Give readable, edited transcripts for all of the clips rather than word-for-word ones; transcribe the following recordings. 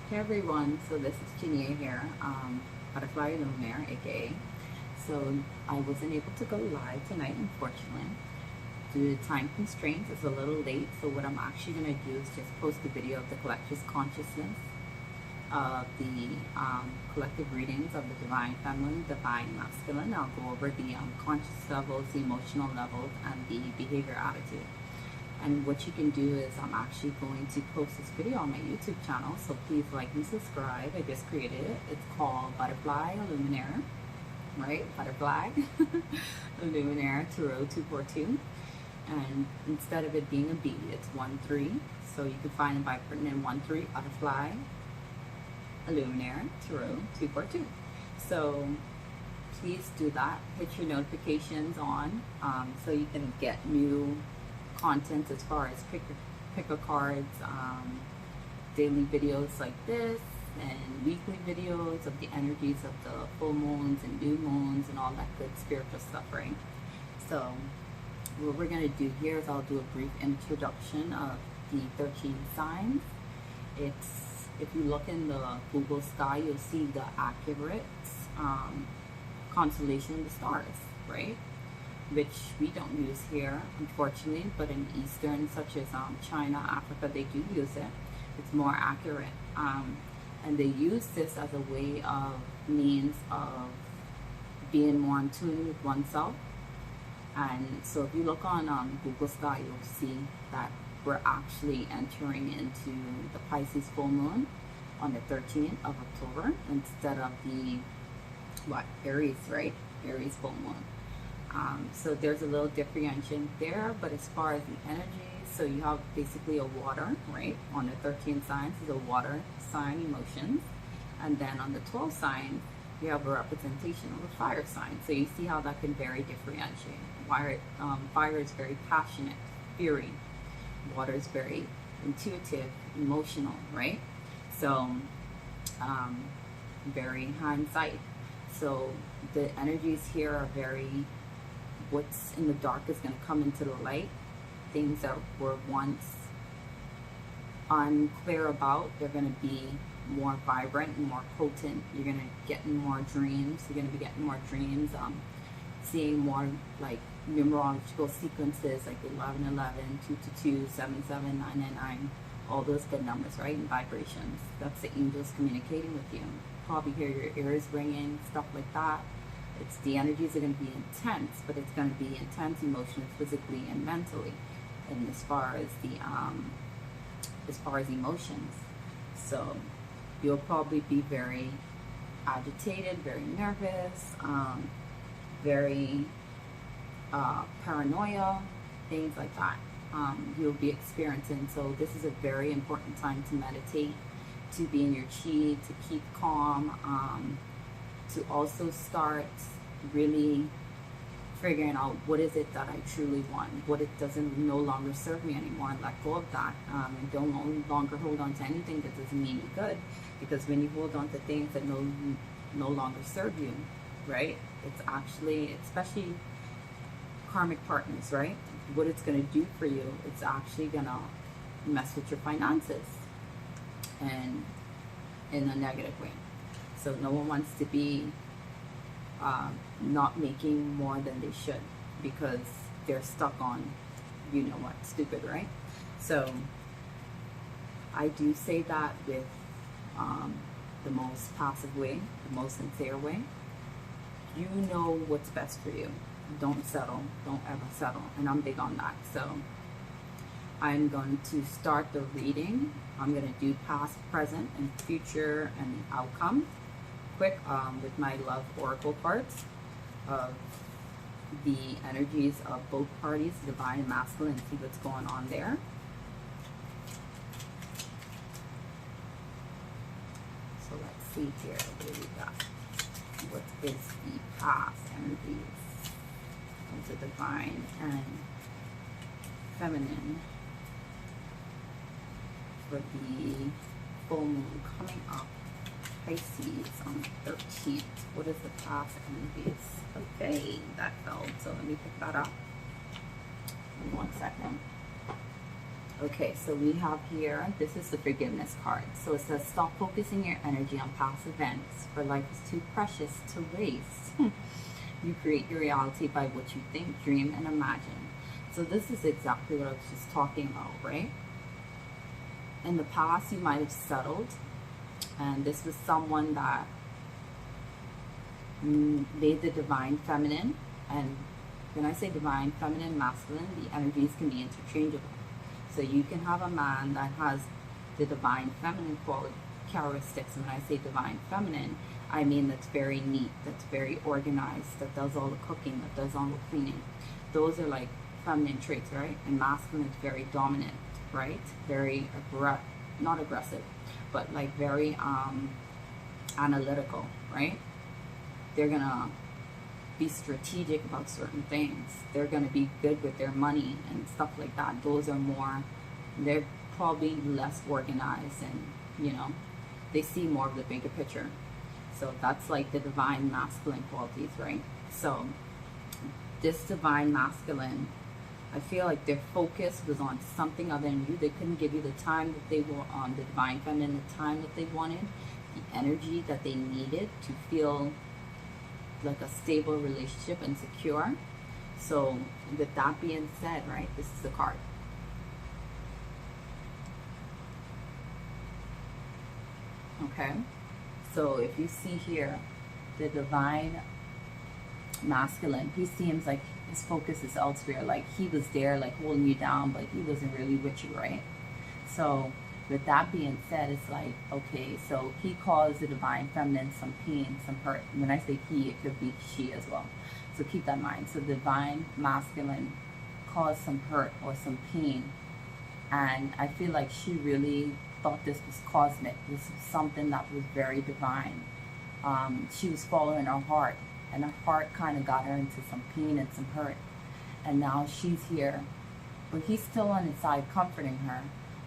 Hey everyone, so this is Jania here, ButterflyIlluminaire, aka. So I wasn't able to go live tonight, unfortunately. Due to time constraints, it's a little late, so what I'm actually going to do is just post a video of the collective consciousness of the collective readings of the Divine Feminine, Divine Masculine. I'll go over the conscious levels, the emotional levels, and the behavior attitude. And what you can do is I'm actually going to post this video on my YouTube channel, so please like and subscribe. I just created it. It's called ButterflyIlluminaire, right? Butterfly Illuminaire Tarot 242. And instead of it being a B, it's 1-3. So you can find it by putting in 1-3 Butterfly Illuminaire Tarot 242. So please do that. Hit your notifications on so you can get new content as far as picker cards, daily videos like this, and weekly videos of the energies of the full moons and new moons and all that good spiritual stuff, right? So what we're going to do here is I'll do a brief introduction of the 13 signs. It's, if you look in the Google sky, you'll see the accurate constellation of the stars, right? Which we don't use here, unfortunately, but in Eastern, such as China, Africa, they do use it. It's more accurate. And they use this as a way of means of being more in tune with oneself. And so if you look on Google Sky, you'll see that we're actually entering into the Pisces full moon on the 13th of October instead of the, Aries, right? Aries full moon. So there's a little differentiation there, but as far as the energy, so you have basically a water, right? On the 13 signs is a water sign, emotions. And then on the 12 signs, you have a representation of a fire sign. So you see how that can very differentiate. Fire is very passionate, fiery. Water is very intuitive, emotional, right? So very hindsight. So the energies here are very, what's in the dark is going to come into the light. Things that were once unclear about, they're going to be more vibrant and more potent. You're going to get more dreams. You're going to be getting more dreams, seeing more like numerological sequences like 1111, 222, 77, 999, all those good numbers, right? And vibrations. That's the angels communicating with you. Probably hear your ears ringing, stuff like that. It's the energies are going to be intense, but it's going to be intense emotionally, physically, and mentally. And as far as emotions, so you'll probably be very agitated, very nervous, very paranoia, things like that. You'll be experiencing. So this is a very important time to meditate, to be in your chi, to keep calm. To also start really figuring out what is it that I truly want, what it doesn't no longer serve me anymore, and let go of that. And don't no longer hold on to anything that doesn't mean you good, because when you hold on to things that no longer serve you, right? It's actually, especially karmic partners, right? What it's going to do for you, it's actually going to mess with your finances, and in a negative way. So no one wants to be not making more than they should because they're stuck on, you know what, stupid, right? So I do say that with the most passive way, the most sincere way. You know what's best for you. Don't settle. Don't ever settle. And I'm big on that. So I'm going to start the reading. I'm going to do past, present, and future, and outcome. Quick with my love oracle cards of the energies of both parties, divine and masculine, and see what's going on there. So let's see here. What do we got? What is the past energies of the divine and feminine for the full moon coming up? Pisces on the 13th. What is the past energies? Okay, that fell. So let me pick that up. In 1 second. Okay, so we have here, this is the forgiveness card. So it says, stop focusing your energy on past events, for life is too precious to waste. You create your reality by what you think, dream, and imagine. So this is exactly what I was just talking about, right? In the past, you might have settled, and this was someone that made the divine feminine. And when I say divine feminine, masculine, the energies can be interchangeable. So you can have a man that has the divine feminine characteristics. And when I say divine feminine, I mean that's very neat, that's very organized, that does all the cooking, that does all the cleaning. Those are like feminine traits, right? And masculine is very dominant, right? Very not aggressive, but like very analytical, right? They're gonna be strategic about certain things. They're gonna be good with their money and stuff like that. Those are more, they're probably less organized, and you know, they see more of the bigger picture. So that's like the divine masculine qualities, right? So this divine masculine, I feel like their focus was on something other than you. They couldn't give you the time that they were on, the divine feminine, the time that they wanted, the energy that they needed to feel like a stable relationship and secure. So with that being said, right, this is the card. Okay, so if you see here the divine masculine, he seems like his focus is elsewhere, like he was there like holding you down, but he wasn't really with you, right? So with that being said, it's like, okay, so he caused the divine feminine some pain, some hurt. When I say he, it could be she as well. So keep that in mind. So divine masculine caused some hurt or some pain. And I feel like she really thought this was cosmic. This was something that was very divine. She was following her heart, and her heart kind of got her into some pain and some hurt. And now she's here, but he's still on his side comforting her.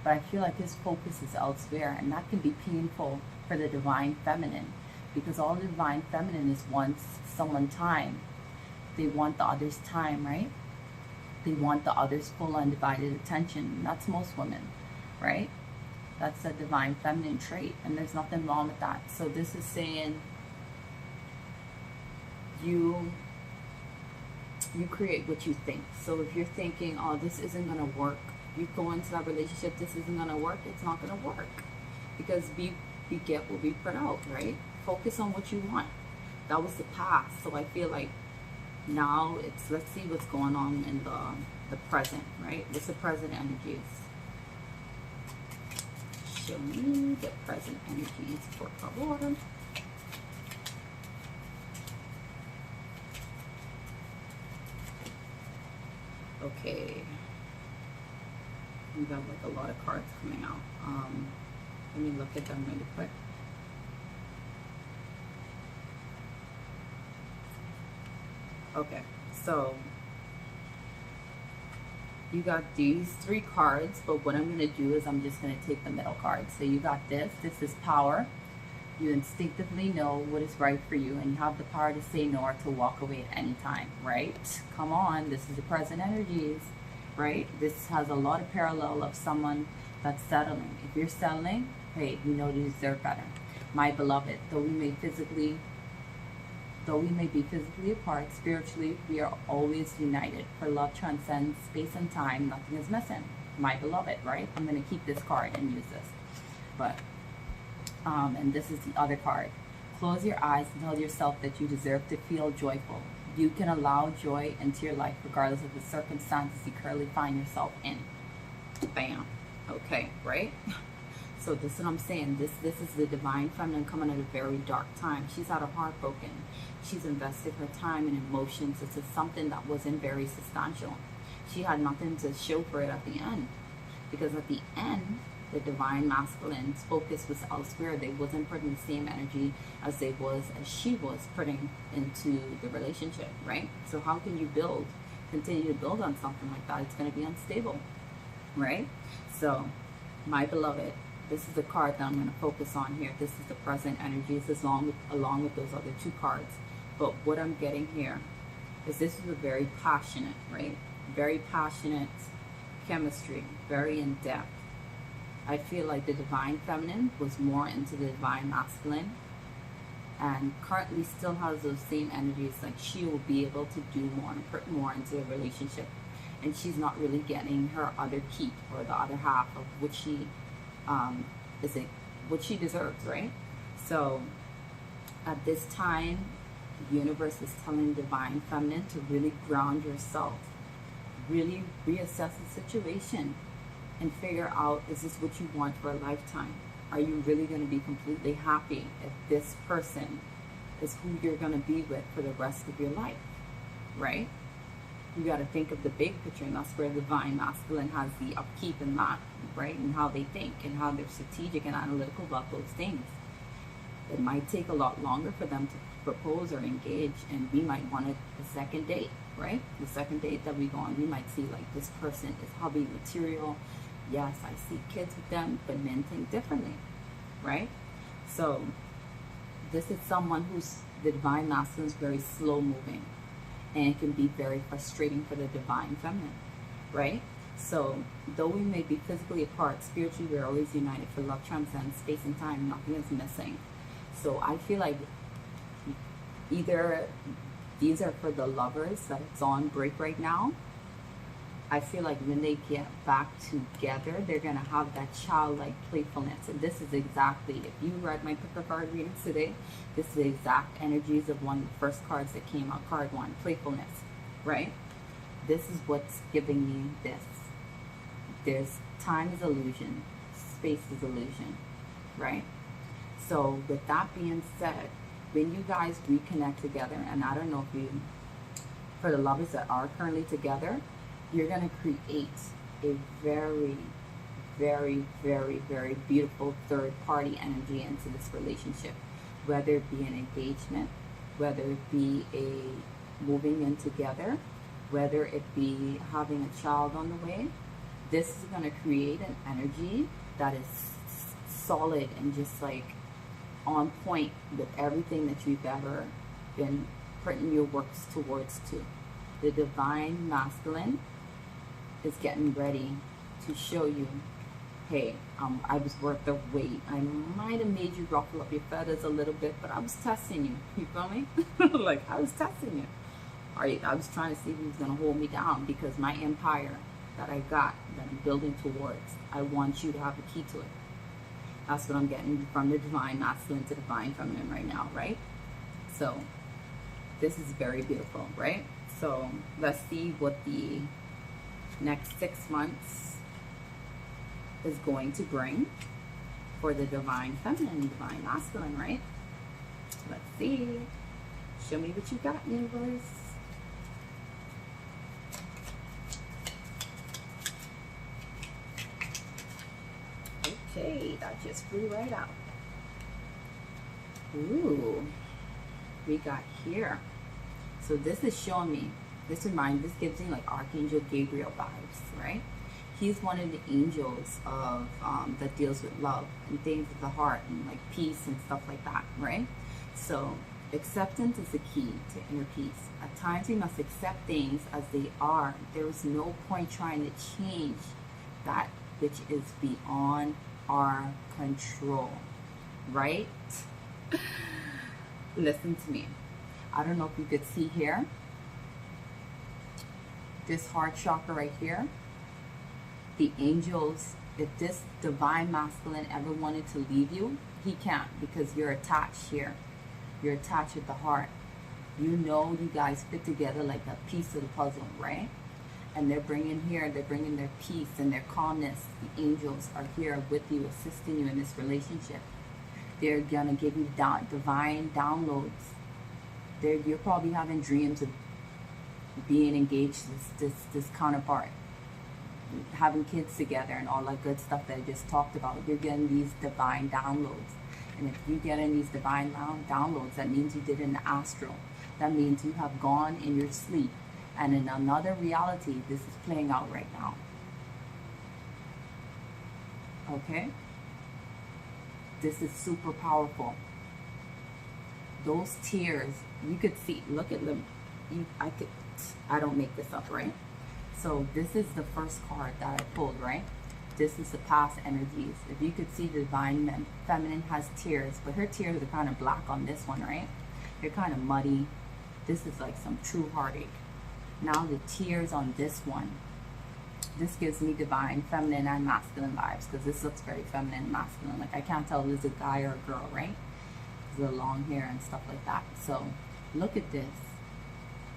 But I feel like his focus is elsewhere, and that can be painful for the divine feminine, because all the divine feminine is wants someone time. They want the other's time, right? They want the other's full undivided attention. That's most women, right? That's a divine feminine trait, and there's nothing wrong with that. So this is saying you create what you think. So if you're thinking, oh, this isn't going to work, you go into that relationship, this isn't going to work, it's not going to work, because we get what we put out, right? Focus on what you want. That was the past. So I feel like now it's, let's see what's going on in the present, right? What's the present energies? Show me the present energies, por favor. Okay, we got like a lot of cards coming out. Let me look at them really quick. Okay, so you got these 3 cards, but what I'm going to do is I'm just going to take the middle card. So you got this is power. You instinctively know what is right for you, and you have the power to say no or to walk away at any time, right? Come on, this is the present energies, right? This has a lot of parallel of someone that's settling. If you're settling, hey, you know you deserve better. My beloved, though we may be physically apart, spiritually we are always united. For love transcends space and time, nothing is missing. My beloved, right? I'm going to keep this card and use this. But and this is the other card. Close your eyes and tell yourself that you deserve to feel joyful. You can allow joy into your life regardless of the circumstances you currently find yourself in. Bam. Okay, right? So this is what I'm saying. This is the divine feminine coming at a very dark time. She's had her heart broken. She's invested her time and emotions into something that wasn't very substantial. She had nothing to show for it at the end. Because at the end, the divine masculine's focus was elsewhere. They wasn't putting the same energy as she was putting into the relationship, right? So how can you continue to build on something like that? It's going to be unstable, right? So, my beloved, this is the card that I'm going to focus on here. This is the present energies along with those other 2 cards. But what I'm getting here is this is a very passionate, right? Very passionate, chemistry, very in depth. I feel like the divine feminine was more into the divine masculine, and currently still has those same energies. Like she will be able to do more and put more into the relationship, and she's not really getting her other keep, or the other half of what she what she deserves, right? So at this time, the universe is telling divine feminine to really ground yourself, really reassess the situation, and figure out, is this what you want for a lifetime? Are you really going to be completely happy if this person is who you're going to be with for the rest of your life, right? You got to think of the big picture, and that's where the divine masculine has the upkeep in that, right? And how they think and how they're strategic and analytical about those things. It might take a lot longer for them to propose or engage, and we might want a second date, right? The second date that we go on, we might see like this person is hobby material. Yes, I see kids with them, but men think differently, right? So this is someone who's, the divine masculine is very slow moving, and it can be very frustrating for the divine feminine, right? So though we may be physically apart, spiritually we're always united, for love transcends space and time, nothing is missing. So I feel like either these are for the lovers that's on break right now. I feel like when they get back together, they're going to have that childlike playfulness. And this is exactly, if you read my picker card readings today, this is the exact energies of one of the first cards that came out, card one, playfulness, right? This is what's giving me this. There's time is illusion, space is illusion, right? So with that being said, when you guys reconnect together, and I don't know if you, for the lovers that are currently together, you're going to create a very, very, very, very beautiful third party energy into this relationship, whether it be an engagement, whether it be a moving in together, whether it be having a child on the way. This is going to create an energy that is solid and just like on point with everything that you've ever been putting your works towards to. The divine masculine is getting ready to show you, hey, I was worth the wait. I might have made you ruffle up your feathers a little bit, but I was testing you. You feel me? Like, I was testing you. All right, I was trying to see who's going to hold me down, because my empire that I got, that I'm building towards, I want you to have a key to it. That's what I'm getting from the divine masculine to divine feminine right now, right? So this is very beautiful, right? So let's see what the next 6 months is going to bring for the divine feminine and divine masculine, right? Let's see. Show me what you got, universe. Okay, that just flew right out. Ooh, we got here. So this is showing me, this gives me like Archangel Gabriel vibes, right? He's one of the angels of that deals with love and things of the heart and like peace and stuff like that, right? So acceptance is the key to inner peace. At times we must accept things as they are. There is no point trying to change that which is beyond our control, right? Listen to me. I don't know if you could see here, this heart chakra right here. The angels, if this divine masculine ever wanted to leave you, he can't, because you're attached here. You're attached with the heart. You know, you guys fit together like a piece of the puzzle, right? And they're bringing their peace and their calmness. The angels are here with you, assisting you in this relationship. They're gonna give you divine downloads. You're probably having dreams of being engaged, this counterpart, having kids together and all that good stuff that I just talked about. You're getting these divine downloads. And if you get in these divine downloads, that means you did in the astral. That means you have gone in your sleep. And in another reality, this is playing out right now. Okay? This is super powerful. Those tears, you could see, look at them. I don't make this up, right? So this is the first card that I pulled, right? This is the past energies. If you could see, the divine feminine has tears, but her tears are kind of black on this one, right? They're kind of muddy. This is like some true heartache. Now the tears on this one. This gives me divine feminine and masculine vibes, because this looks very feminine and masculine. Like I can't tell if it's a guy or a girl, right? The long hair and stuff like that. So look at this.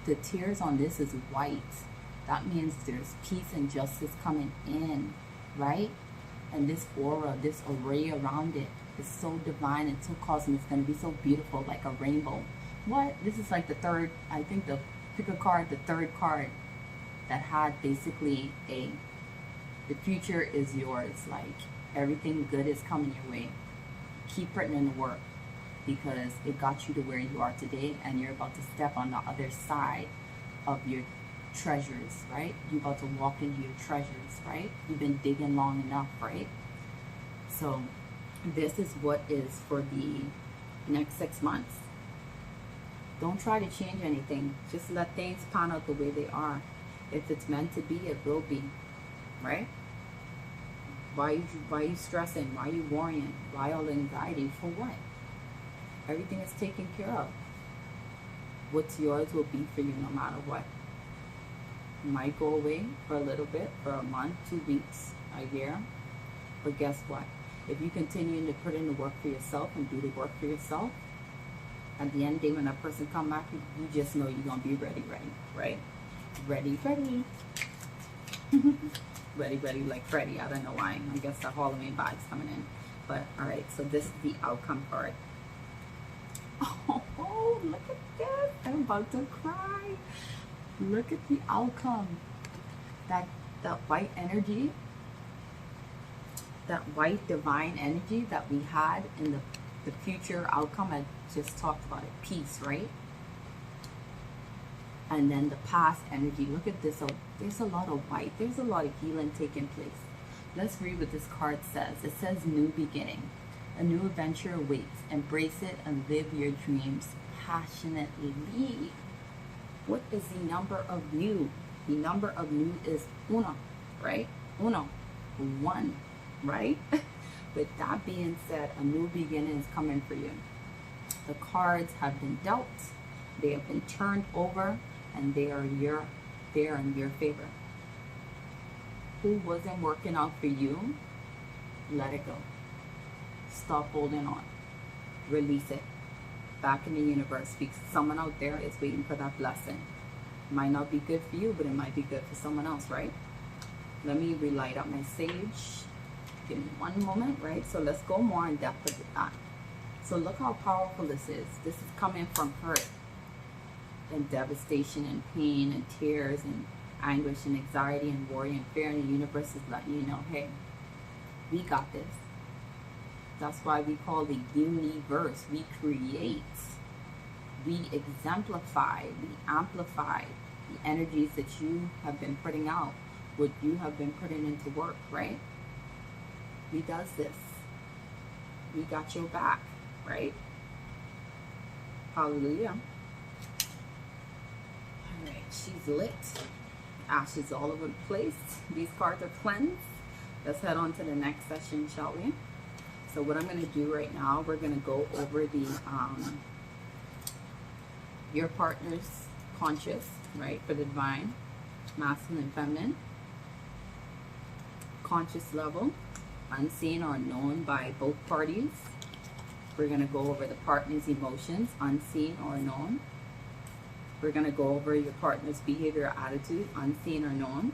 The tears on this is white. That means there's peace and justice coming in, right? And this aura, this array around it is so divine and so cosmic. It's going to be so beautiful, like a rainbow. What? This is like the third, I think pick a card, the third card that had basically the future is yours. Like everything good is coming your way. Keep putting in the work, because it got you to where you are today, and you're about to step on the other side of your treasures, right? You're about to walk into your treasures, right? You've been digging long enough, right? So this is what is for the next 6 months. Don't try to change anything. Just let things pan out the way they are. If it's meant to be, it will be, right? Why you stressing? Why you worrying? Why all the anxiety? For what? Everything is taken care of. What's yours will be for you no matter what. You might go away for a little bit, for a month, 2 weeks, a year. But guess what? If you continue to put in the work for yourself and do the work for yourself, at the end of the day, when that person come back, you just know you're going to be ready, right? Ready. ready like Freddy. I don't know why. I guess the Halloween vibes coming in. But, all right, so this is the outcome card. Oh, look at this. I'm about to cry. Look at the outcome. That white energy, that white divine energy that we had in the future outcome, I just talked about it, peace, right? And then the past energy, look at this. Oh, there's a lot of white. There's a lot of healing taking place. Let's read what this card says. It says new beginning. A new adventure awaits. Embrace it and live your dreams passionately. What is the number of new? The number of new is uno, right? Uno, 1, right? With that being said, a new beginning is coming for you. The cards have been dealt. They have been turned over, and they are in your favor. Who wasn't working out for you? Let it go. Stop holding on. Release it. Back in the universe, because someone out there is waiting for that blessing. Might not be good for you, but it might be good for someone else, right? Let me relight up my sage. Give me one moment, right? So let's go more in depth with that. So look how powerful this is. This is coming from hurt and devastation and pain and tears and anguish and anxiety and worry and fear, and the universe is letting you know, hey, we got this. That's why we call the universe. We create, we exemplify, we amplify the energies that you have been putting out, what you have been putting into work, right? We does this. We got your back, right? Hallelujah. All right, she's lit. Ashes all over the place. These cards are cleansed. Let's head on to the next session, shall we? So what I'm going to do right now, we're going to go over the your partner's conscious, right, for the divine, masculine, feminine, conscious level, unseen or known by both parties. We're going to go over the partner's emotions, unseen or known. We're going to go over your partner's behavior, attitude, unseen or known,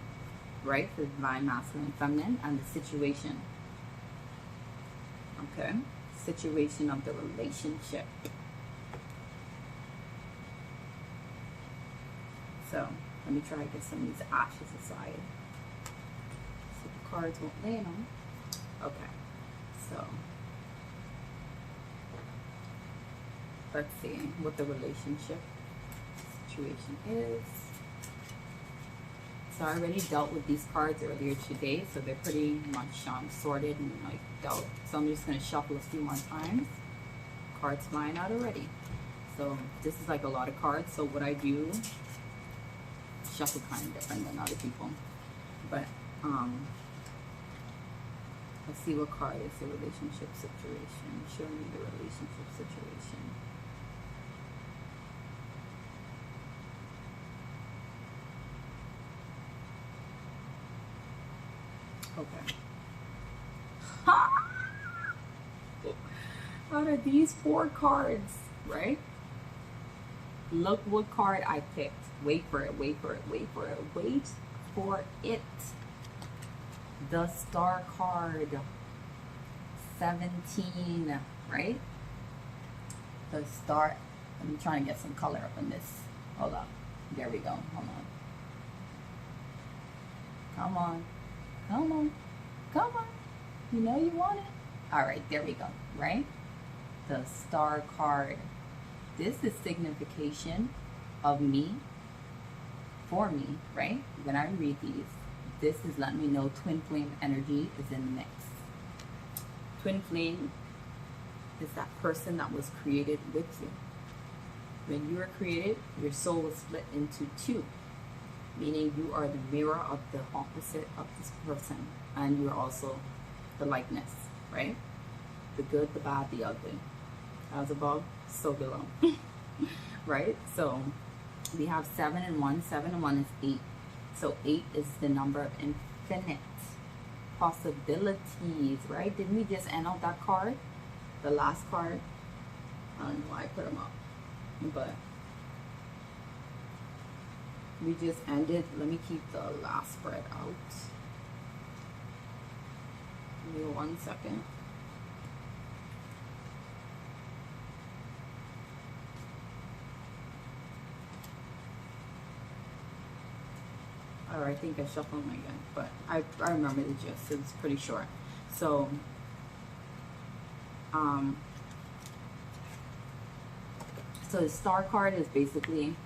right, for the divine, masculine, feminine, and the situation. Okay, situation of the relationship. So let me try to get some of these ashes aside so the cards won't lay on. Okay, so let's see what the relationship situation is. So I already dealt with these cards earlier today, so they're pretty much sorted and like dealt. So I'm just going to shuffle a few more times. Cards flying out already. So this is like a lot of cards. So what I do, shuffle kind of different than other people. But let's see what card is the relationship situation. Show me the relationship situation. Okay. Out of these 4 cards, right? Look what card I picked. Wait for it, wait for it, wait for it, wait for it. The Star card. 17, right? The Star. I'm trying to get some color up in this. Hold up. There we go. Hold on. Come on. Come on. Come on. You know you want it. All right, there we go, right? The Star card. This is signification of me, for me, right? When I read these, this is letting me know twin flame energy is in the mix. Twin flame is that person that was created with you. When you were created, your soul was split into 2, meaning you are the mirror of the opposite of this person, and you're also the likeness, right? The good, the bad, the ugly. As above, so below. Right? So we have 7 and 1. 7 and 1 is 8. So 8 is the number of infinite possibilities, right? Didn't we just end out that card? The last card. I don't know why I put them up, but we just ended. Let me keep the last spread out. Give me 1 second. Or I think I shuffled them again, but I remember the gist. It was pretty short. So, so the Star card is basically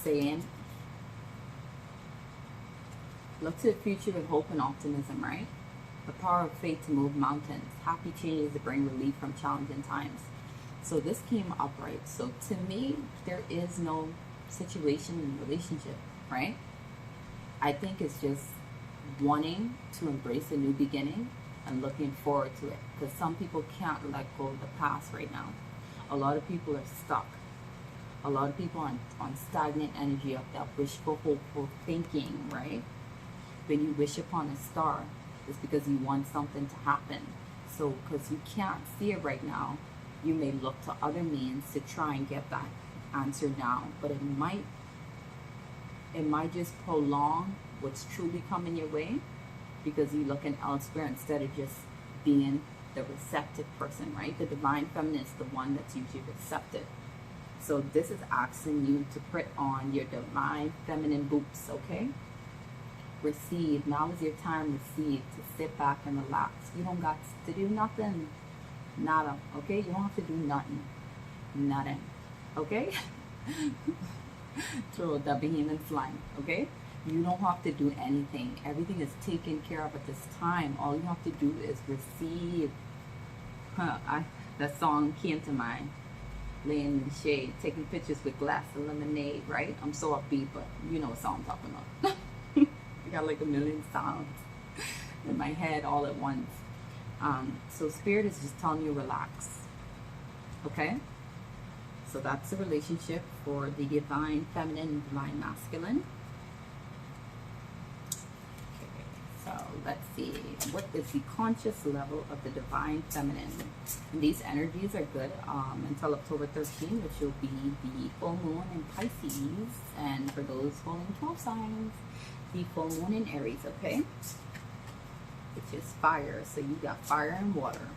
saying, look to the future with hope and optimism, right? The power of faith to move mountains. Happy changes to bring relief from challenging times. So this came upright. So to me, there is no situation in relationship, right? I think it's just wanting to embrace a new beginning and looking forward to it. Because some people can't let go of the past right now. A lot of people are stuck. A lot of people are on stagnant energy of that wishful, hopeful thinking, right? When you wish upon a star, it's because you want something to happen. So because you can't see it right now, you may look to other means to try and get that answer now. But it might just prolong what's truly coming your way because you're looking elsewhere instead of just being the receptive person, right? The divine feminine is the one that's usually receptive. So this is asking you to put on your divine feminine boots, okay? Receive. Now is your time to receive, to sit back and relax. You don't got to do nothing. Nada, okay? You don't have to do nothing. Nothing, okay? Throw that behemoth line, okay? You don't have to do anything. Everything is taken care of at this time. All you have to do is receive. That song came to mind. Laying in the shade, taking pictures with glass and lemonade, right? I'm so upbeat, but you know what song I'm talking about. I got like a million songs in my head all at once. So Spirit is just telling you relax, okay? So that's the relationship for the divine feminine and divine masculine. Okay, so let's see. What is the conscious level of the divine feminine? And these energies are good until October 13, which will be the full moon in Pisces. And for those holding 12 signs, the full moon in Aries, okay? Which is fire. So you got fire and water.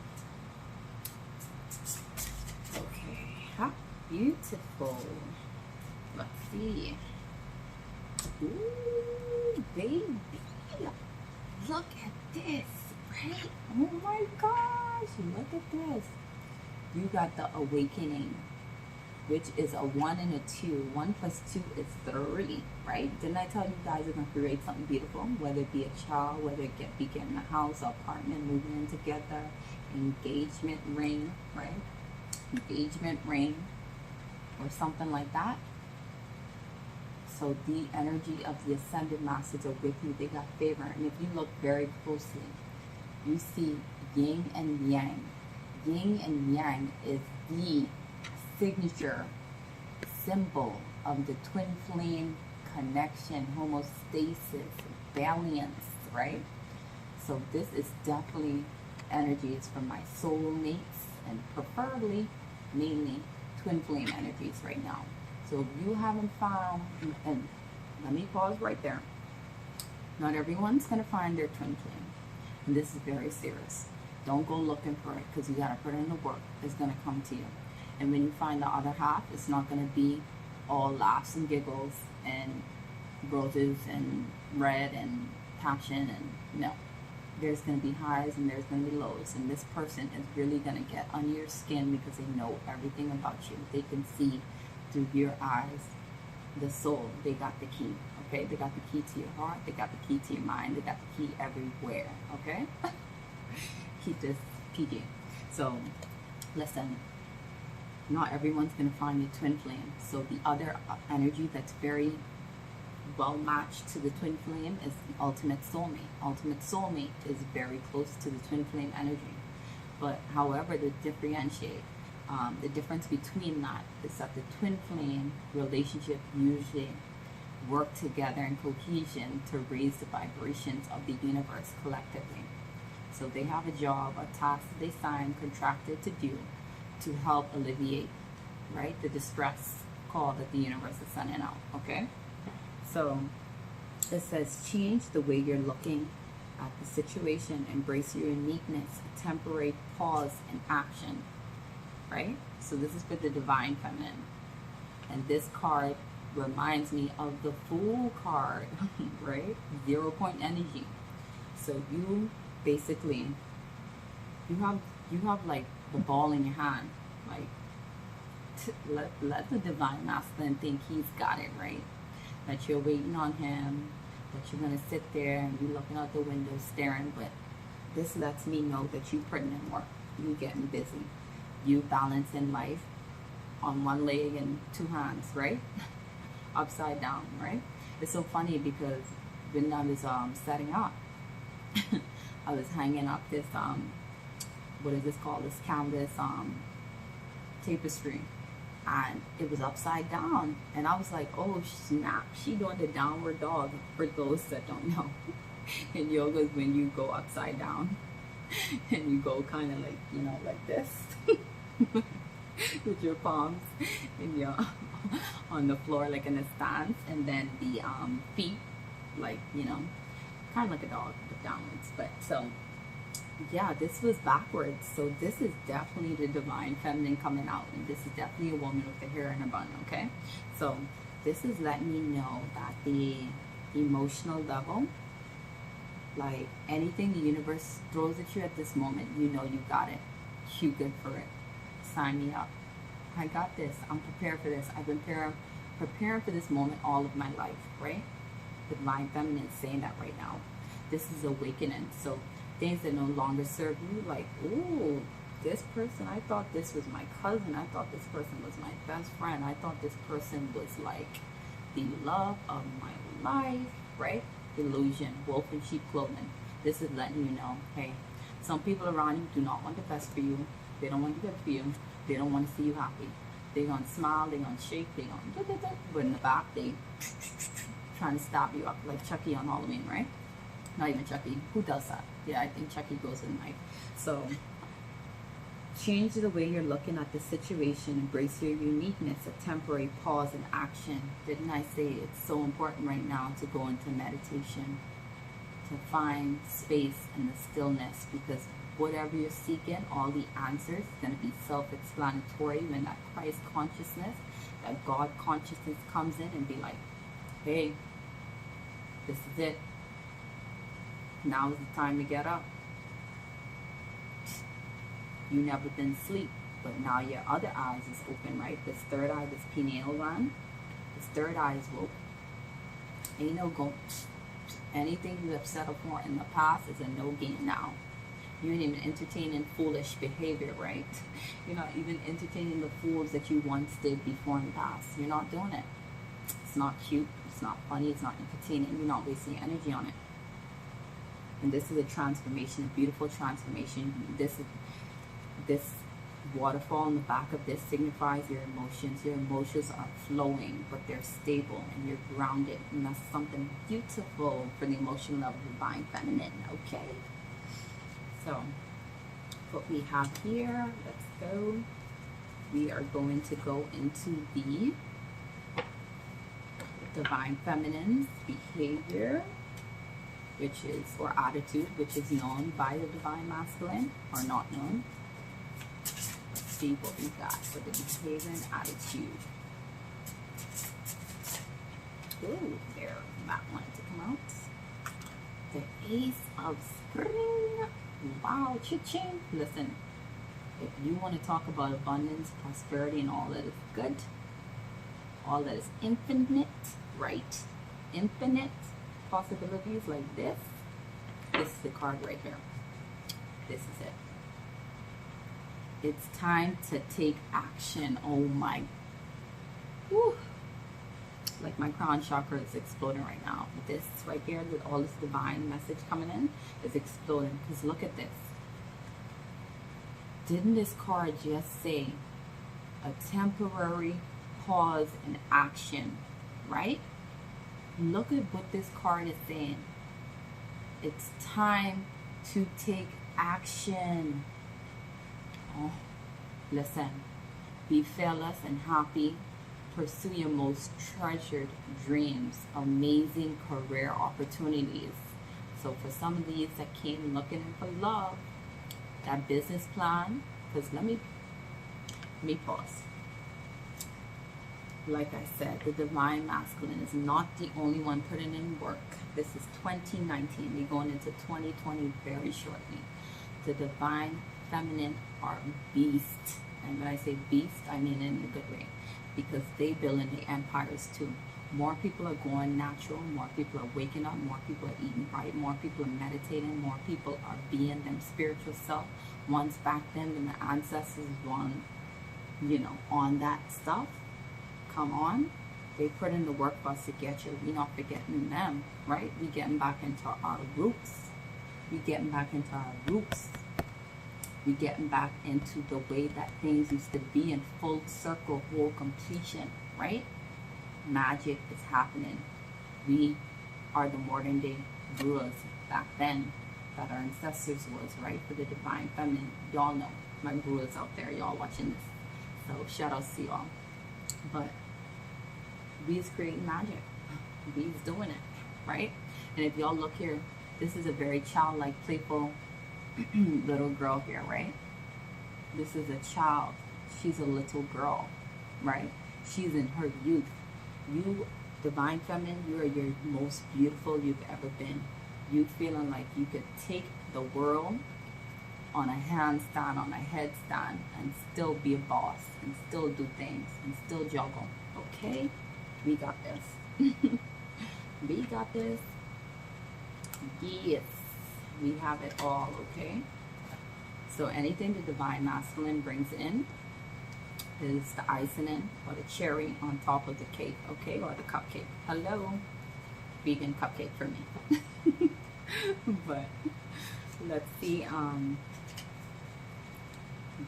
Beautiful. Let's see. Ooh, baby. Look at this, right? Oh my gosh. Look at this. You got the awakening, which is a 1 and a 2. 1 plus 2 is 3, right? Didn't I tell you guys are going to create something beautiful? Whether it be a child, whether it be getting a house, apartment, moving in together, engagement ring, right? Engagement ring. Or something like that. So So the energy of the ascended masters are with you. They got favor. And if you look very closely, you see yin and yang. Yin and yang is the signature symbol of the twin flame connection, homeostasis, balance, right? So this is definitely energies from my soulmates, and preferably, mainly, twin flame energies right now. So if you haven't found, and let me pause right there. Not everyone's going to find their twin flame. And this is very serious. Don't go looking for it, because you got to put in the work. It's going to come to you. And when you find the other half, it's not going to be all laughs and giggles and roses and red and passion, and no. There's going to be highs and there's going to be lows. And this person is really going to get under your skin because they know everything about you. They can see through your eyes, the soul. They got the key, okay? They got the key to your heart. They got the key to your mind. They got the key everywhere, okay? Keep this PG. So, listen. Not everyone's going to find your twin flame. So the other energy that's very well matched to the twin flame is the ultimate soulmate. Ultimate soulmate is very close to the twin flame energy. But however, to differentiate, the difference between that is that the twin flame relationship usually work together in cohesion to raise the vibrations of the universe collectively. So they have a job, a task that they sign, contracted to do, to help alleviate, right, the distress call that the universe is sending out, okay? So it says, change the way you're looking at the situation, embrace your uniqueness, temporary pause in action, right? So this is for the divine feminine. And this card reminds me of the Fool card, right? 0 point energy. So you basically, you have like the ball in your hand, like let the divine masculine think he's got it, right? That you're waiting on him, that you're gonna sit there and be looking out the window staring. But this lets me know that you putting in work, you getting busy, you balancing life on one leg and 2 hands, right? Upside down, right? It's so funny because when I was setting up, I was hanging up this what is this called? This canvas tapestry, and it was upside down, and I was like, oh snap, she doing the downward dog, for those that don't know. In yoga is when you go upside down and you go kind of like, you know, like this with your palms and your on the floor like in a stance, and then the feet like, you know, kind of like a dog but downwards. But so yeah, this was backwards. So this is definitely the divine feminine coming out, and this is definitely a woman with a hair in a bun, okay? So this is letting me know that the emotional level, like anything the universe throws at you at this moment, you know you got it. You good for it. Sign me up. I got this. I'm prepared for this. I've been preparing for this moment all of my life, right? The divine feminine is saying that right now. This is awakening. So things that no longer serve you, like, ooh, this person, I thought this was my cousin, I thought this person was my best friend, I thought this person was like the love of my life, right? Illusion, wolf in sheep clothing. This is letting you know, hey, some people around you do not want the best for you. They don't want the good for you. They don't want to see you happy. They're going to smile, they're going to shake, they're going to but in the back, they trying to stop you up like Chucky on Halloween, right? Not even Chucky. Who does that? Yeah, I think Chucky goes with a knife. So change the way you're looking at the situation. Embrace your uniqueness. A temporary pause in action. Didn't I say it's so important right now to go into meditation, to find space in the stillness, because whatever you're seeking, all the answers is going to be self-explanatory when that Christ consciousness, that God consciousness comes in and be like, hey, this is it. Now is the time to get up. You never been asleep, but now your other eyes is open, right? This third eye, this pineal gland, this third eye is woke. Ain't no go. Anything you have settled for in the past is a no gain now. You ain't even entertaining foolish behavior, right? You're not even entertaining the fools that you once did before in the past. You're not doing it. It's not cute, it's not funny, it's not entertaining, you're not wasting your energy on it. And this is a transformation, a beautiful transformation. This waterfall in the back of this signifies your emotions. Your emotions are flowing, but they're stable and you're grounded. And that's something beautiful for the emotional level of divine feminine, okay? So, what we have here, let's go. We are going to go into the divine feminine's behavior, which is, or attitude, which is known by the divine masculine or not known. Let's see what we got for the behavior and attitude. Ooh, there, that one to come out. The Ace of Spring. Wow, cha-ching. Listen, if you want to talk about abundance, prosperity, and all that is good, all that is infinite, right? Infinite possibilities like this is the card right here. This is it. It's time to take action. Oh my, whew. Like my crown chakra is exploding right now. This right here, with all this divine message coming in, is exploding. Because look at this. Didn't this card just say a temporary pause in action, right? Look at what this card is saying. It's time to take action. Oh, listen, be fearless and happy. Pursue your most treasured dreams, amazing career opportunities. So for some of these that came looking for love, that business plan, because let me pause. Like I said, the divine masculine is not the only one putting in work. This is 2019. We're going into 2020 very shortly. The divine feminine are beasts. And when I say beast, I mean in a good way. Because they build in the empires too. More people are going natural. More people are waking up. More people are eating right. More people are meditating. More people are being them spiritual self. Once back then, when the ancestors won, you know, on that stuff, come on, they put in the work for us to get you. We're not forgetting them, right? We getting back into our roots. We getting back into our roots. We getting back into the way that things used to be in full circle, whole completion, right? Magic is happening. We are the modern day rulers back then that our ancestors was, right? For the divine feminine. Y'all know my rulers out there, y'all watching this. So shout out to y'all. But we's creating magic. We's doing it, right? And if y'all look here, this is a very childlike, playful little girl here, right? This is a child. She's a little girl, right? She's in her youth. You, divine feminine, you are your most beautiful you've ever been. You feeling like you could take the world on a handstand, on a headstand, and still be a boss, and still do things, and still juggle. Okay? We got this. We got this. Yes. We have it all, okay? So anything the divine masculine brings in is the icing in, or the cherry on top of the cake, okay? Or the cupcake. Hello? Vegan cupcake for me. But let's see,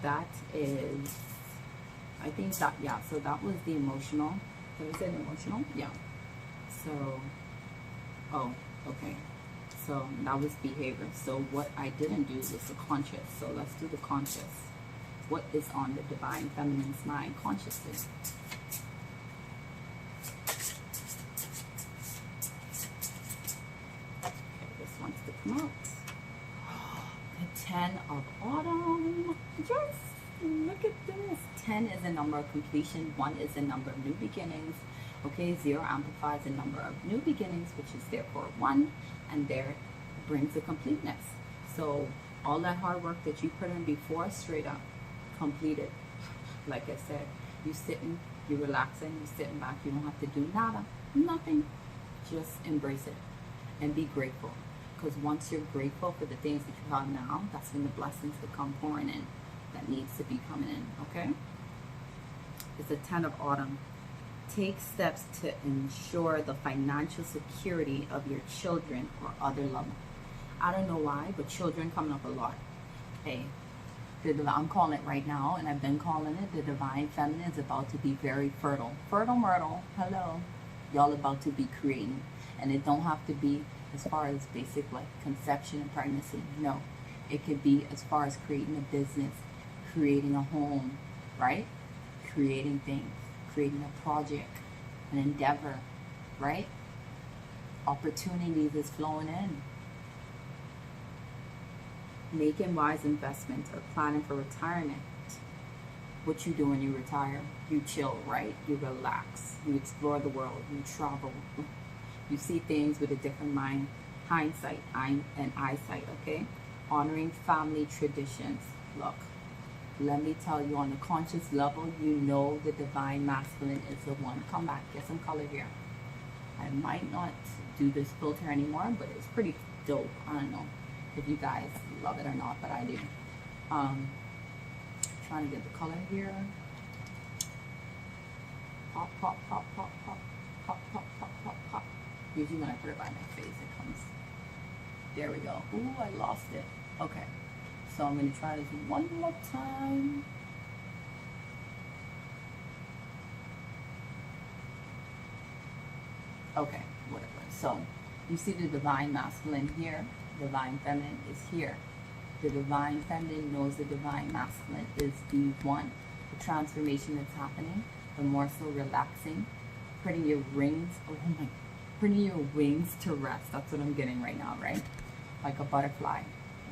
that is, I think that, yeah, so that was the emotional. Did I say emotional? Yeah. So, oh, okay. So that was behavior. So what I didn't do was the conscious. So let's do the conscious. What is on the divine feminine's mind consciously? Okay, this wants to come out. The 10 of autumn. Yes, look at this. 10 is a number of completion. 1 is a number of new beginnings. Okay, 0 amplifies the number of new beginnings, which is therefore 1. And there brings a completeness. So all that hard work that you put in before, straight up completed. Like I said, you sitting, you relaxing, you sitting back, you don't have to do nada, nothing. Just embrace it and be grateful. Because once you're grateful for the things that you have now, that's when the blessings will come pouring in that needs to be coming in, okay? It's a 10 of autumn. Take steps to ensure the financial security of your children or other loved ones. I don't know why, but children coming up a lot. Hey, I'm calling it right now, and I've been calling it. The divine feminine is about to be very fertile. Fertile myrtle, hello. Y'all about to be creating. And it don't have to be as far as basic like conception and pregnancy. No. It could be as far as creating a business, creating a home, right? Creating things, creating a project, an endeavor, right? Opportunities is flowing in. Making wise investments or planning for retirement. What you do when you retire? You chill, right? You relax. You explore the world. You travel. You see things with a different mind, hindsight, and eyesight, okay? Honoring family traditions. Look, let me tell you, on the conscious level, you know the divine masculine is the one. Come back, get some color here. I might not do this filter anymore, but it's pretty dope. I don't know if you guys love it or not, but I do. Trying to get the color here. Pop, pop, pop, pop, pop, pop, pop, pop, pop, pop. Usually when I put it by my face, it comes. There we go. Ooh, I lost it. Okay. So I'm going to try this one more time. Okay, whatever. So you see the divine masculine here. Divine feminine is here. The divine feminine knows the divine masculine is the one. The transformation that's happening, the more so relaxing, putting your rings, putting your wings to rest. That's what I'm getting right now, right? Like a butterfly.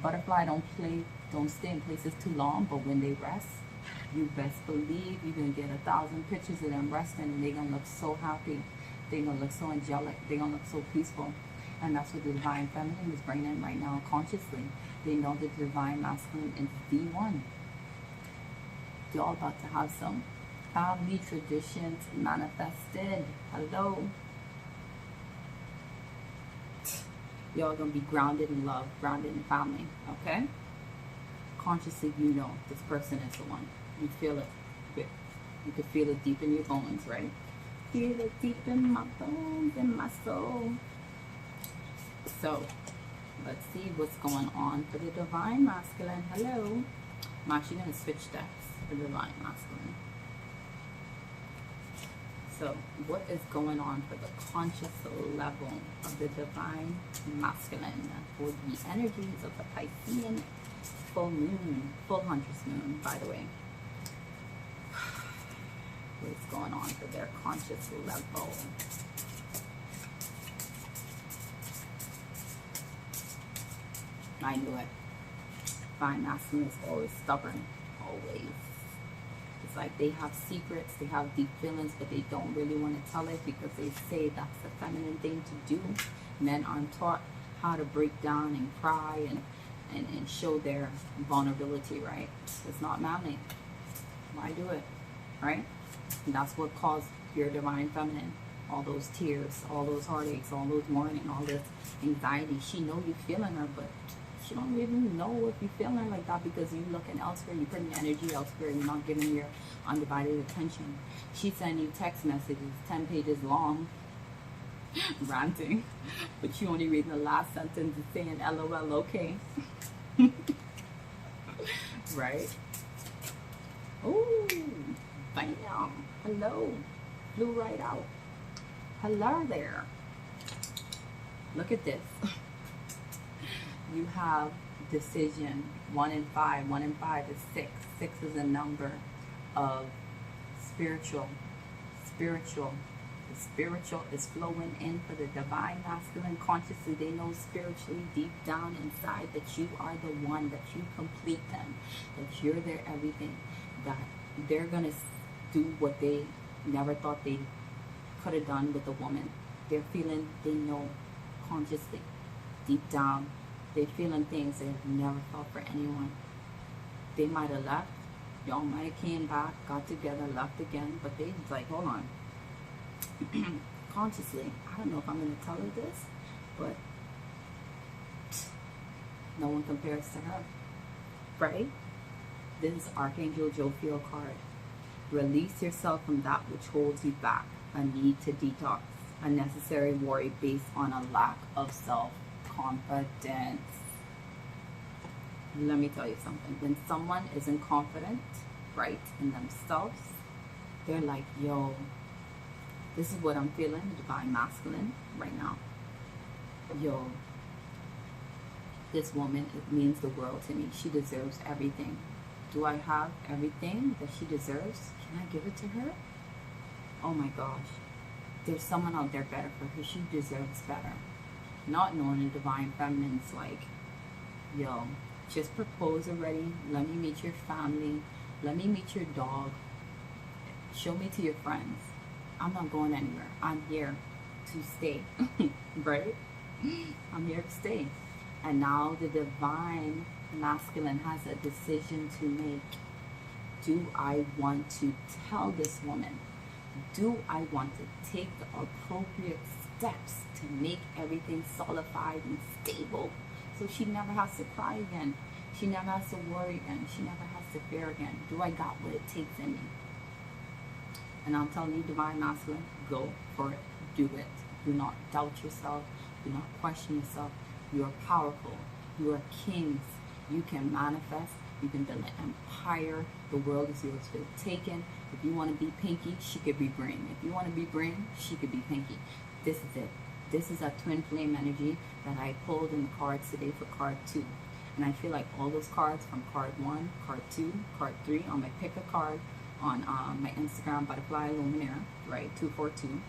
Butterfly don't stay in places too long, but when they rest, you best believe you're gonna get 1,000 pictures of them resting, and they're gonna look so happy. They're gonna look so angelic. They're gonna look so peaceful. And that's what the divine feminine is bringing in right now consciously. They know the divine masculine is the one. Y'all about to have some family traditions manifested. Hello. Y'all gonna be grounded in love, grounded in family, okay? Consciously, you know this person is the one. You feel it. You can feel it deep in your bones, right? Feel it deep in my bones, in my soul. So, let's see what's going on for the divine masculine. Hello. I'm actually going to switch decks for the divine masculine. So, what is going on for the conscious level of the divine masculine for the energies of the Piscean full moon, full Huntress moon, by the way? What is going on for their conscious level? I knew it. Divine masculine is always stubborn. Always. It's like they have secrets, they have deep feelings, but they don't really want to tell it because they say that's the feminine thing to do. Men aren't taught how to break down and cry and show their vulnerability, right? It's not manly. Why do it, right? And that's what caused your divine feminine. All those tears, all those heartaches, all those mourning, all this anxiety. She know you feeling her, but she don't even know if you feeling her like that because you looking elsewhere, you putting your energy elsewhere, you're not giving your undivided attention. She send you text messages, 10 pages long, ranting, but you only reading the last sentence and saying LOL, okay. Right? Ooh, bam, hello, flew right out. Hello there. Look at this. You have decision 1 and 5. 1 and 5 is 6. 6 is a number of spiritual. The spiritual is flowing in for the divine masculine. Consciously, they know spiritually deep down inside that you are the one, that you complete them, that you're their everything, that they're going to do what they never thought they could have done with a woman. They're feeling, they know consciously, deep down, they're feeling things they've never felt for anyone. They might have left, y'all might have came back, got together, left again, but they was like, hold on. Consciously, I don't know if I'm going to tell her this, but no one compares to her, right? This is Archangel Jophiel card. Release yourself from that which holds you back. a need to detox, a necessary worry based on a lack of self-confidence. Let me tell you something. When someone isn't confident, right, in themselves, they're like, yo, this is what I'm feeling, the divine masculine right now. Yo, this woman, it means the world to me. She deserves everything. Do I have everything that she deserves? Can I give it to her? Oh my gosh. There's someone out there better for her. She deserves better. Not knowing the divine feminine's like, yo, just propose already. Let me meet your family. Let me meet your dog. Show me to your friends. I'm not going anywhere. I'm here to stay. Right? I'm here to stay. And now the divine masculine has a decision to make. Do I want to tell this woman? Do I want to take the appropriate steps to make everything solidified and stable so she never has to cry again? She never has to worry again. She never has to fear again. Do I got what it takes in me? And I'm telling you, divine masculine, go for it. Do it. Do not doubt yourself. Do not question yourself. You are powerful. You are kings. You can manifest. You can build an empire. The world is yours to be taken. If you want to be Pinky, she could be Brain. If you want to be Brain, she could be Pinky. This is it. This is a twin flame energy that I pulled in the cards today for card 2. And I feel like all those cards from card 1, card 2, card 3, I'm going to pick a card on my Instagram, ButterflyIlluminaire, right? 242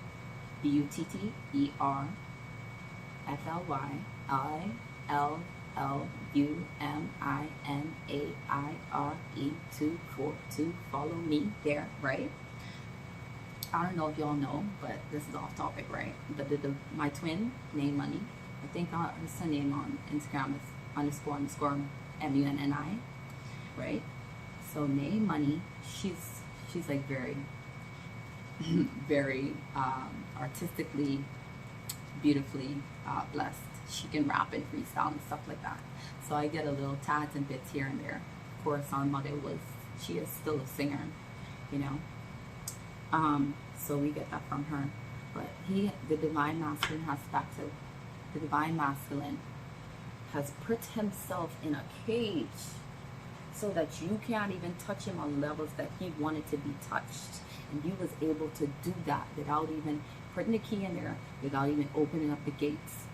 ButterflyIlluminaire 242. Follow me there, right? I don't know if y'all know, but this is off topic, right? But my twin named Money. I think her name on Instagram is __ MUNNI, right? So name Money. She's like very, very artistically, beautifully blessed. She can rap and freestyle and stuff like that. So I get a little tads and bits here and there. Of course, our mother she is still a singer, you know. So we get that from her. But the divine masculine has put himself in a cage so that you can't even touch him on levels that he wanted to be touched. And he was able to do that without even putting the key in there, without even opening up the gates.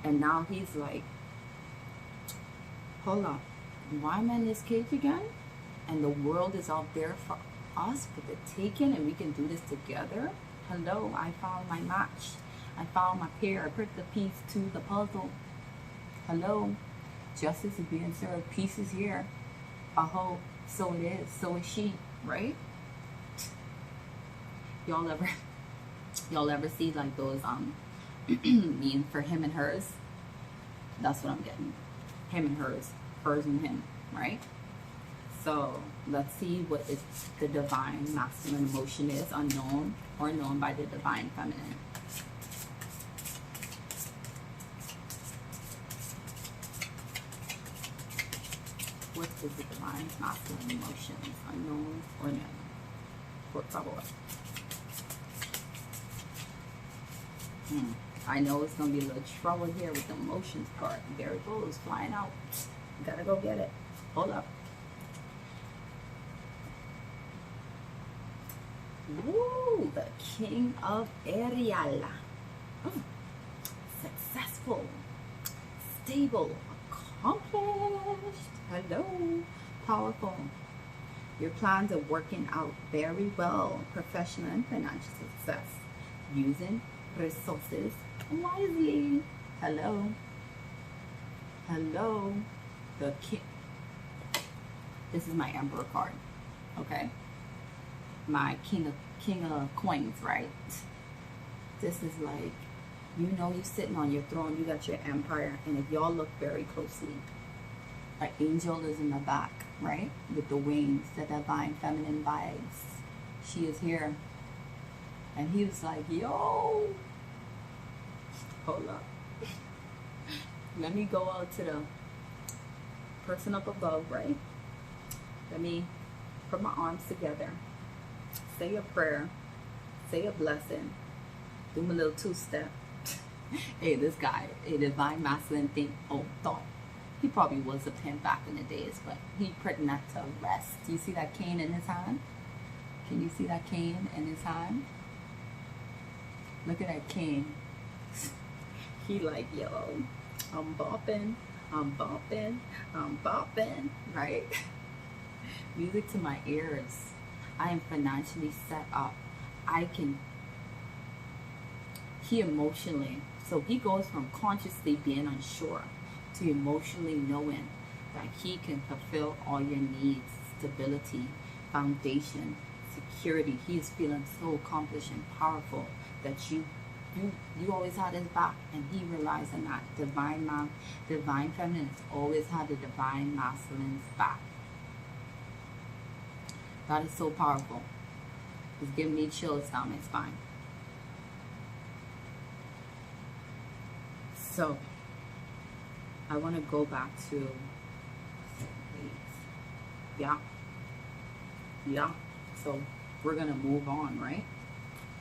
And now he's like, hold up, why am I in this cage again? And the world is out there for us for the taking, and we can do this together. Hello, I found my match. I found my pair. I put the piece to the puzzle. Hello, justice is being served. Peace is here. Aho, so it is. So is she, right? Y'all ever see like those mean for him and hers? That's what I'm getting. Him and hers and him, right? So let's see what the divine masculine emotion is, unknown or known by the divine feminine. What is the divine masculine emotions, unknown or known? Por favor. I know it's going to be a little trouble here with the emotions part. There it goes, flying out. Gotta go get it. Hold up. Woo! The King of Ariel. Oh, successful, stable, accomplished. Hello, powerful. Your plans are working out very well. Professional and financial success. Using resources wisely. Hello. Hello. The king. This is my Emperor card. Okay. My king of coins, right? This is like, you know, you're sitting on your throne. You got your empire. And if y'all look very closely, an angel is in the back, right? With the wings, the divine feminine vibes. She is here. And he was like, yo, hold up. Let me go out to the person up above, right? Let me put my arms together. Say a prayer. say a blessing, do my little two-step. Hey, this guy, a divine masculine thought he probably was a pimp back in the days, but he put that to rest. Do you see that cane in his hand? Can you see that cane in his hand? Look at that cane. He like, yo, I'm bopping, I'm bopping, I'm bopping, right? Music to my ears. I am financially set up. He emotionally, so he goes from consciously being unsure to emotionally knowing that he can fulfill all your needs, stability, foundation, security. He is feeling so accomplished and powerful that you always had his back, and he relies on that. Divine feminine has always had the divine masculine's back. That is so powerful. It's giving me chills down my spine. So I want to go back to, yeah. So we're going to move on, right?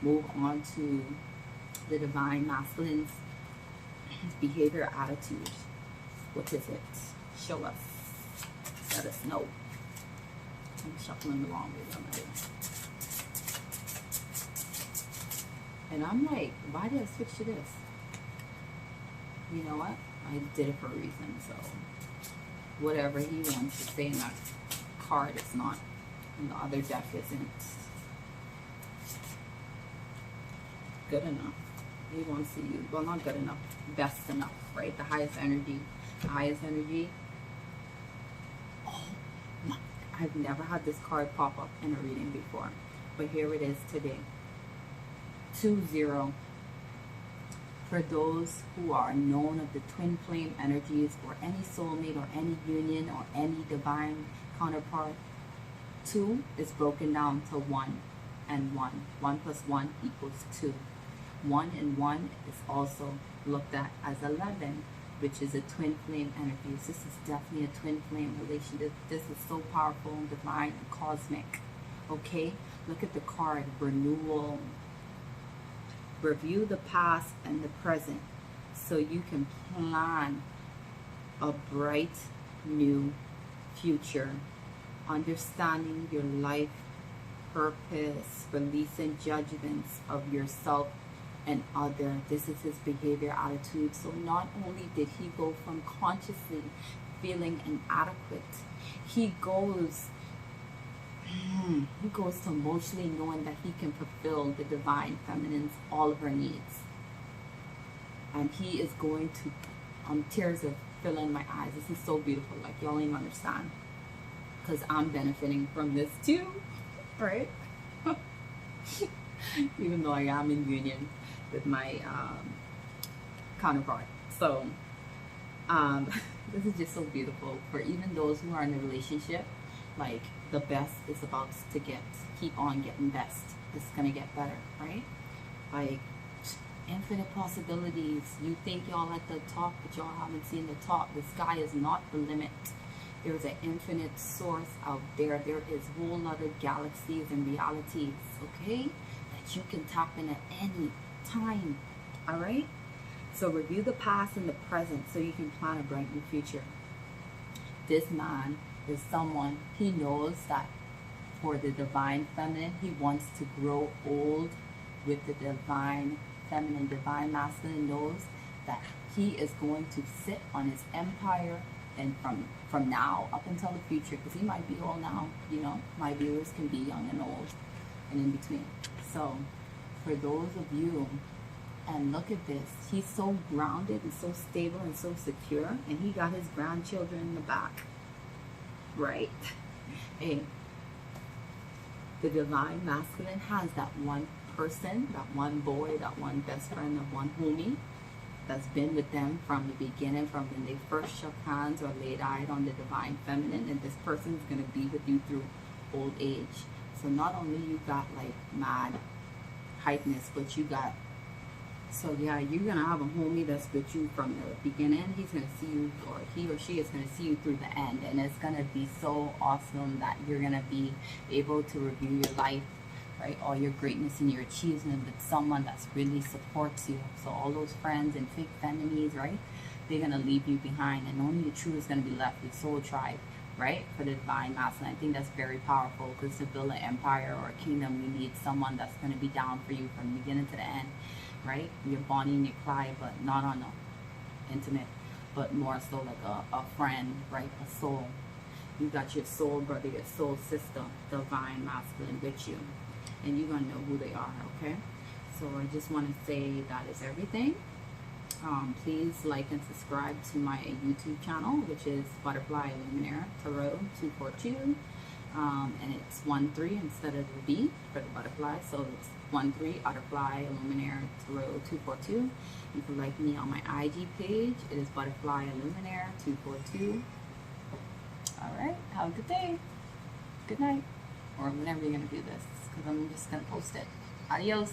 Move on to the divine masculine's behavior, attitude. What is it? Show us. Let us know. I'm shuffling the wrong way already. And I'm like, why did I switch to this? You know what? I did it for a reason, so whatever he wants to say in that card is not, and the other deck isn't good enough. He wants to use, well, not good enough, best enough, right? The highest energy. The highest energy. Oh my, I've never had this card pop up in a reading before, but here it is today. 2-0. For those who are known of the twin flame energies, or any soulmate, or any union, or any divine counterpart, 2 is broken down to 1 and 1. 1 plus 1 equals 2. 1 and 1 is also looked at as 11, which is a twin flame energy. This is definitely a twin flame relationship. This is so powerful and divine and cosmic. Okay? Look at the card, renewal. Review the past and the present so you can plan a bright new future. Understanding your life purpose, releasing judgments of yourself and other. This is his behavior, attitude. So not only did he go from consciously feeling inadequate, he goes to emotionally knowing that he can fulfill the divine feminine's all of her needs. And he is going to, tears are filling my eyes. This is so beautiful. Like, y'all don't even understand. Because I'm benefiting from this too, right? Even though I am in union with my counterpart. So, this is just so beautiful for even those who are in a relationship. Like, the best is about to keep on getting best. It's gonna get better, right? Like, infinite possibilities. You think y'all at the top, but y'all haven't seen the top. The sky is not the limit. There's an infinite source out there. There is whole other galaxies and realities, okay? That you can tap in at any time, all right? So review the past and the present so you can plan a bright new future. This man is someone, he knows that for the divine feminine, he wants to grow old with the divine feminine. Divine masculine knows that he is going to sit on his empire, and from now up until the future, because he might be old now, you know, my viewers can be young and old and in between. So for those of you, and look at this, he's so grounded and so stable and so secure, and he got his grandchildren in the back. Right? Hey, the divine masculine has that one person, that one boy, that one best friend, that one homie that's been with them from the beginning, from when they first shook hands or laid eyes on the divine feminine, and this person is going to be with you through old age. So not only you got like mad hypeness, but you got, so yeah, you're going to have a homie that's with you from the beginning. He's going to see you, or he or she is going to see you through the end. And it's going to be so awesome that you're going to be able to review your life right? All your greatness and your achievement with someone that's really supports you. So all those friends and fake enemies, right? They're going to leave you behind, and only the true is going to be left, your soul tribe, right? For the divine masculine. I think that's very powerful, because to build an empire or a kingdom, we need someone that's going to be down for you from the beginning to the end, right? Your Bonnie and your Clyde, but not on a intimate, but more so like a friend, right? A soul. You got your soul brother, your soul sister, divine masculine with you, and you're going to know who they are, okay? So I just want to say that is everything. Please like and subscribe to my YouTube channel, which is ButterflyIlluminaire Tarot 242, and it's 1-3 instead of the B for the butterfly, so it's 1-3 ButterflyIlluminaire Tarot 242. You can like me on my IG page. It is ButterflyIlluminaire 242. All right, have a good day, good night, or whenever you're gonna do this, because I'm just gonna post it. Adios.